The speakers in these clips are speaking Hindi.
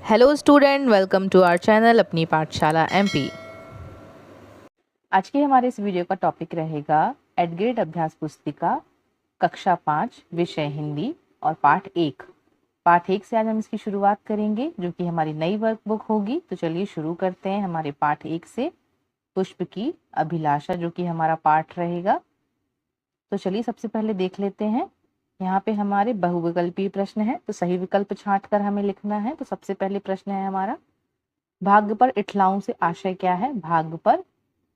Hello student, welcome to our channel Apni Pathshala MP. आज के हमारे इस वीडियो का टॉपिक रहेगा एडग्रेड अभ्यास पुस्तिका कक्षा 5 विषय हिंदी और पाठ 1। पाठ 1 से आज हम इसकी शुरुआत करेंगे जो कि हमारी नई वर्कबुक होगी। तो चलिए शुरू करते हैं हमारे पाठ 1 से, पुष्प की अभिलाषा जो कि हमारा पाठ रहेगा। तो चलिए सबसे पहले देख लेते हैं। यहाँ पे हमारे बहुविकल्पीय प्रश्न है, तो सही विकल्प छांट कर हमें लिखना है। तो सबसे पहले प्रश्न है हमारा, भाग्य पर इठलाओं से आशय क्या है? भाग्य पर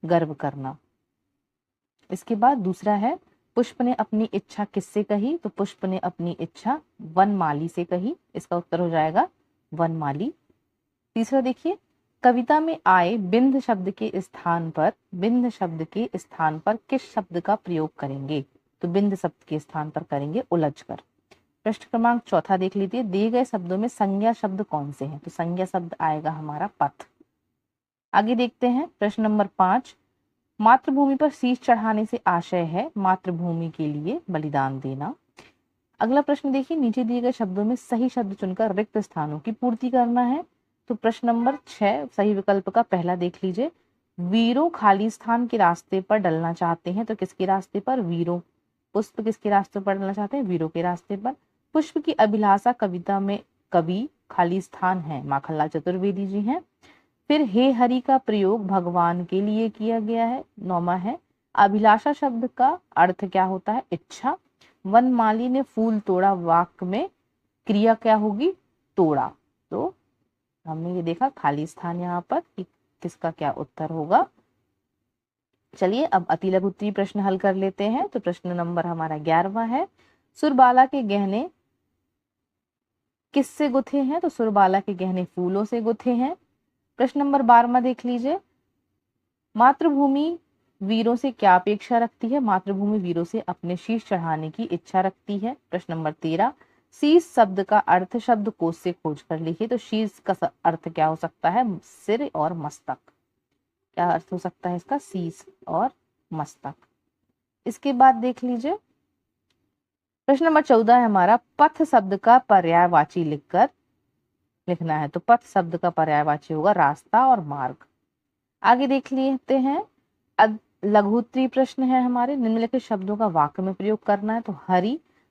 गर्व करना। इसके बाद दूसरा है, पुष्प ने अपनी इच्छा किससे कही? तो पुष्प ने अपनी इच्छा वनमाली से कही। इसका उत्तर हो जाएगा वनमाली। तीसरा देखिए, कविता में आए बिंद शब्द के स्थान पर किस शब्द का प्रयोग करेंगे? तो बिंद शब्द के स्थान पर करेंगे उलझकर। प्रश्न क्रमांक 4 देख लीजिए, दिए गए शब्दों में संज्ञा शब्द कौन से हैं? तो संज्ञा शब्द आएगा हमारा पथ। आगे देखते हैं प्रश्न नंबर 5, मातृभूमि पर शीश चढ़ाने से आशय है मातृभूमि के लिए बलिदान देना। अगला प्रश्न देखिए, नीचे दिए गए शब्दों में सही शब्द चुनकर रिक्त स्थानों की पूर्ति करना है। तो प्रश्न नंबर 6 सही विकल्प का पहला देख लीजिए, वीरों खाली स्थान के रास्ते पर डलना चाहते हैं। तो किसके रास्ते पर? वीरों। पुष्प किसके रास्ते पर डलना चाहते हैं? वीरों के रास्ते पर। पुष्प की अभिलाषा कविता में कवि खाली स्थान है, माखनलाल चतुर्वेदी जी हैं। फिर हे हरि का प्रयोग भगवान के लिए किया गया है, नौमा है। अभिलाषा शब्द का अर्थ क्या होता है? इच्छा। वनमाली ने फूल तोड़ा, वाक्य में क्रिया क्या होगी? तोड़ा। तो हमने ये देखा खाली स्थान यहाँ पर कि किसका क्या उत्तर होगा। चलिए अब अति लघु उत्तरीय प्रश्न हल कर लेते हैं। तो प्रश्न नंबर हमारा 11वां है, सुरबाला के गहने किससे गुथे हैं? तो सुरबाला के गहने फूलों से गुथे हैं। प्रश्न नंबर 12वां देख लीजिए, मातृभूमि वीरों से क्या अपेक्षा रखती है? मातृभूमि वीरों से अपने शीश चढ़ाने की इच्छा रखती है। प्रश्न नंबर 13, शीश शब्द का अर्थ शब्द कोश से खोज कर लिखिए। तो शीश का अर्थ क्या हो सकता है? सिर और मस्तक। क्या अर्थ हो सकता है इसका? शीश और मस्तक। इसके बाद देख लीजिए प्रश्न नंबर 14 है हमारा, पथ शब्द का पर्यायवाची लिखना है। तो पथ शब्द का पर्यायवाची होगा रास्ता और मार्ग। आगे देख लेते हैं, लघु उत्तरीय प्रश्न है हमारे, निम्नलिखित शब्दों का वाक्य में प्रयोग करना है। तो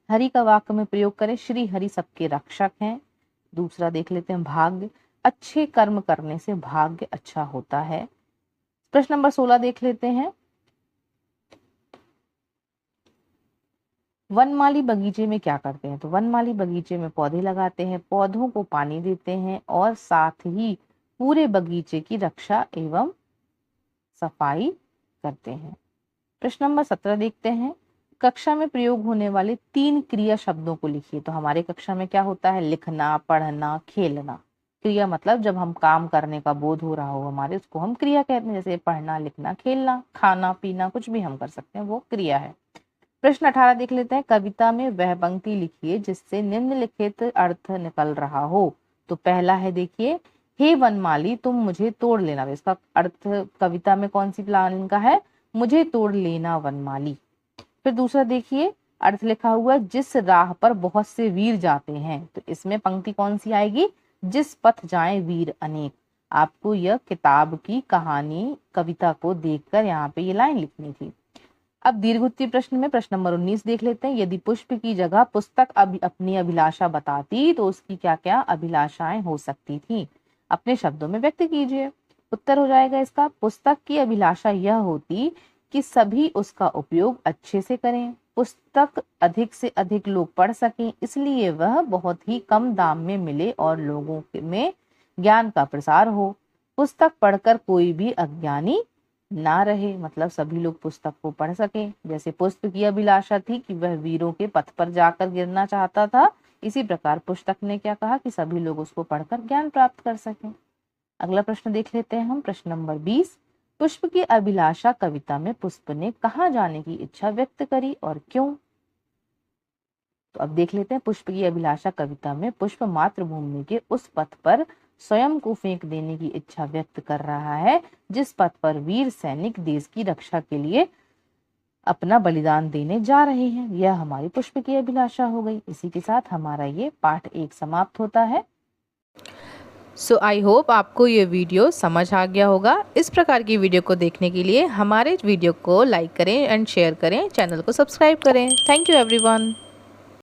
हरि का वाक्य में प्रयोग करें, श्री हरि सबके रक्षक हैं। दूसरा देख लेते हैं, भाग्य, अच्छे कर्म करने से भाग्य अच्छा होता है। प्रश्न नंबर 16 देख लेते हैं, वनमाली बगीचे में क्या करते हैं? तो वनमाली बगीचे में पौधे लगाते हैं, पौधों को पानी देते हैं और साथ ही पूरे बगीचे की रक्षा एवं सफाई करते हैं। प्रश्न नंबर 17 देखते हैं, कक्षा में प्रयोग होने वाले 3 क्रिया शब्दों को लिखिए। तो हमारे कक्षा में क्या होता है? लिखना, पढ़ना, खेलना। क्रिया मतलब जब हम काम करने का बोध हो रहा हो हमारे, उसको हम क्रिया कहते हैं। जैसे पढ़ना, लिखना, खेलना, खाना पीना, कुछ भी हम कर सकते हैं, वो क्रिया है। प्रश्न 18 देख लेते हैं, कविता में वह पंक्ति लिखिए जिससे निम्नलिखित अर्थ निकल रहा हो। तो पहला है देखिए, हे वनमाली तुम मुझे तोड़ लेना। इसका अर्थ कविता में कौन सी लाइन का है? मुझे तोड़ लेना वनमाली। फिर दूसरा देखिए, अर्थ लिखा हुआ है, जिस राह पर बहुत से वीर जाते हैं। तो इसमें पंक्ति कौन सी आएगी? जिस पथ जाए वीर अनेक। आपको यह किताब की कहानी कविता को देखकर यहाँ पे ये लाइन लिखनी थी। अब दीर्घ उत्तरीय प्रश्न में प्रश्न नंबर 19 देख लेते हैं, यदि पुष्प की जगह पुस्तक अपनी अभिलाषा बताती तो उसकी क्या क्या अभिलाषाएं हो सकती थी? अपने शब्दों में व्यक्त कीजिए। उत्तर हो जाएगा इसका, पुस्तक की अभिलाषा यह होती कि सभी उसका उपयोग अच्छे से करें, पुस्तक अधिक से अधिक लोग पढ़ सकें, इसलिए वह बहुत ही कम दाम में मिले और लोगों में ज्ञान का प्रसार हो। पुस्तक पढ़कर कोई भी अज्ञानी ना रहे, मतलब सभी लोग पुस्तक को पढ़ सकें। जैसे पुष्प की अभिलाषा थी कि वह वीरों के पथ पर जाकर गिरना चाहता था, इसी प्रकार पुस्तक ने क्या कहा कि सभी लोग उसको पढ़कर ज्ञान प्राप्त कर सकें। अगला प्रश्न देख लेते हैं हम, प्रश्न नंबर 20, पुष्प की अभिलाषा कविता में पुष्प ने कहाँ जाने की इच्छा व्यक्त करी और क्यों? तो अब देख लेते हैं, पुष्प की अभिलाषा कविता में पुष्प मातृभूमि के उस पथ पर स्वयं को फेंक देने की इच्छा व्यक्त कर रहा है जिस पथ पर वीर सैनिक देश की रक्षा के लिए अपना बलिदान देने जा रहे हैं। यह हमारी पुष्प की अभिलाषा हो गई। इसी के साथ हमारा ये पाठ 1 समाप्त होता है। सो आई होप आपको ये वीडियो समझ आ गया होगा। इस प्रकार की वीडियो को देखने के लिए हमारे वीडियो को लाइक करें एंड शेयर करें, चैनल को सब्सक्राइब करें। Thank you everyone.